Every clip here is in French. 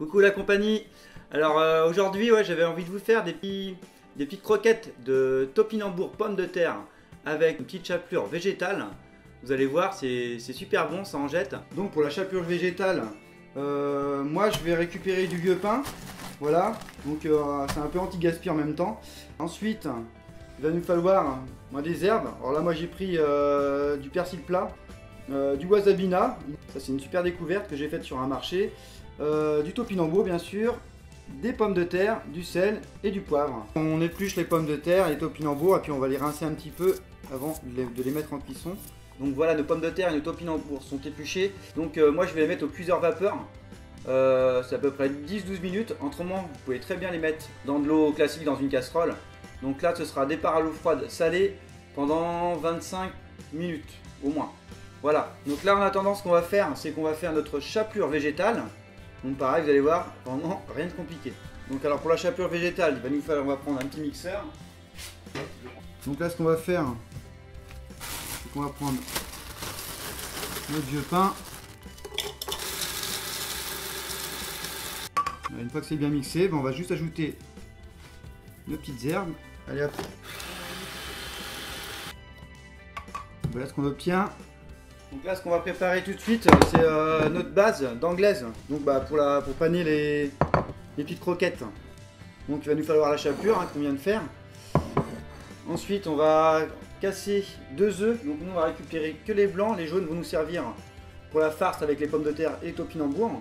Coucou la compagnie. Alors aujourd'hui j'avais envie de vous faire des petites croquettes de topinambour pommes de terre avec une petite chapelure végétale. Vous allez voir, c'est super bon, ça en jette. Donc pour la chapelure végétale, moi je vais récupérer du vieux pain. Voilà, donc c'est un peu anti-gaspi en même temps. Ensuite, il va nous falloir des herbes. Alors là moi j'ai pris du persil plat, du wasabina, ça c'est une super découverte que j'ai faite sur un marché. Du topinambour bien sûr, des pommes de terre, du sel et du poivre. On épluche les pommes de terre et les topinambours et puis on va les rincer un petit peu avant de les mettre en cuisson. Donc voilà, nos pommes de terre et nos topinambours sont épluchés. Donc moi je vais les mettre au cuiseur vapeur. C'est à peu près 10-12 minutes. Autrement, vous pouvez très bien les mettre dans de l'eau classique dans une casserole. Donc là ce sera départ à l'eau froide salée pendant 25 minutes au moins. Voilà, donc là en attendant ce qu'on va faire, c'est qu'on va faire notre chapelure végétale. Donc pareil, vous allez voir, vraiment rien de compliqué. Donc alors pour la chapelure végétale, il va nous falloir, on va prendre un petit mixeur. Donc là ce qu'on va faire, c'est qu'on va prendre notre vieux pain. Une fois que c'est bien mixé, on va juste ajouter nos petites herbes. Allez hop. Voilà ce qu'on obtient. Donc là ce qu'on va préparer tout de suite, c'est notre base d'anglaise. Donc pour paner les petites croquettes. Donc il va nous falloir la chapelure qu'on vient de faire. Ensuite on va casser 2 œufs. Donc nous on va récupérer que les blancs, les jaunes vont nous servir pour la farce avec les pommes de terre et les topinambours.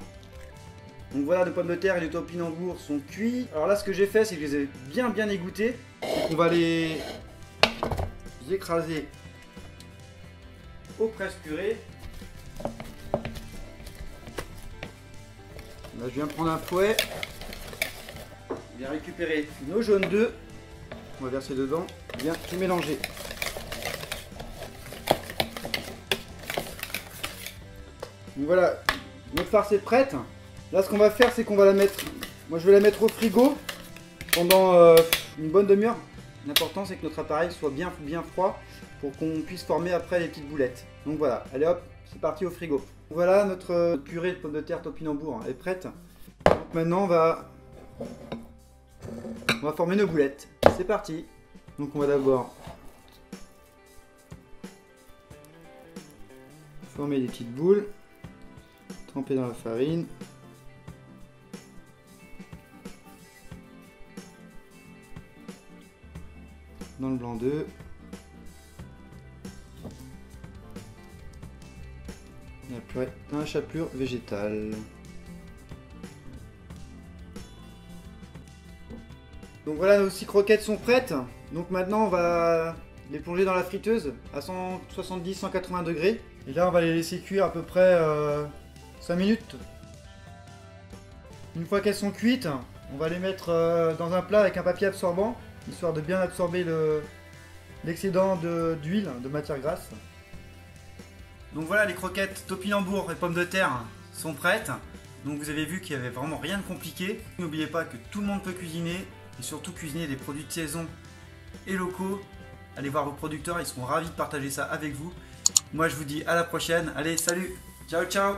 Donc voilà, les pommes de terre et les topinambours sont cuits. Alors là ce que j'ai fait c'est que je les ai bien égouttés. On va les écraser au presse-purée. Là je viens prendre un fouet. Je viens récupérer nos jaunes d'œufs. On va verser dedans, bien tout mélanger. Donc voilà, notre farce est prête. Là ce qu'on va faire c'est qu'on va la mettre, moi je vais la mettre au frigo pendant une bonne demi-heure. L'important c'est que notre appareil soit bien froid pour qu'on puisse former après les petites boulettes. Donc voilà, allez hop, c'est parti au frigo. Voilà, notre purée de pommes de terre topinambour est prête. Donc maintenant on va former nos boulettes. C'est parti. Donc on va d'abord former des petites boules, tremper dans la farine. Dans le blanc d'œuf. Et la purée dans la chapelure végétale. Donc voilà, nos 6 croquettes sont prêtes. Donc maintenant on va les plonger dans la friteuse à 170-180 degrés. Et là on va les laisser cuire à peu près 5 minutes. Une fois qu'elles sont cuites, on va les mettre dans un plat avec un papier absorbant, histoire de bien absorber l'excédent d'huile, de matière grasse. Donc voilà, les croquettes topinambour et pommes de terre sont prêtes. Donc vous avez vu qu'il n'y avait vraiment rien de compliqué. N'oubliez pas que tout le monde peut cuisiner et surtout cuisiner des produits de saison et locaux. Allez voir vos producteurs, ils seront ravis de partager ça avec vous. Moi je vous dis à la prochaine. Allez, salut, ciao ciao.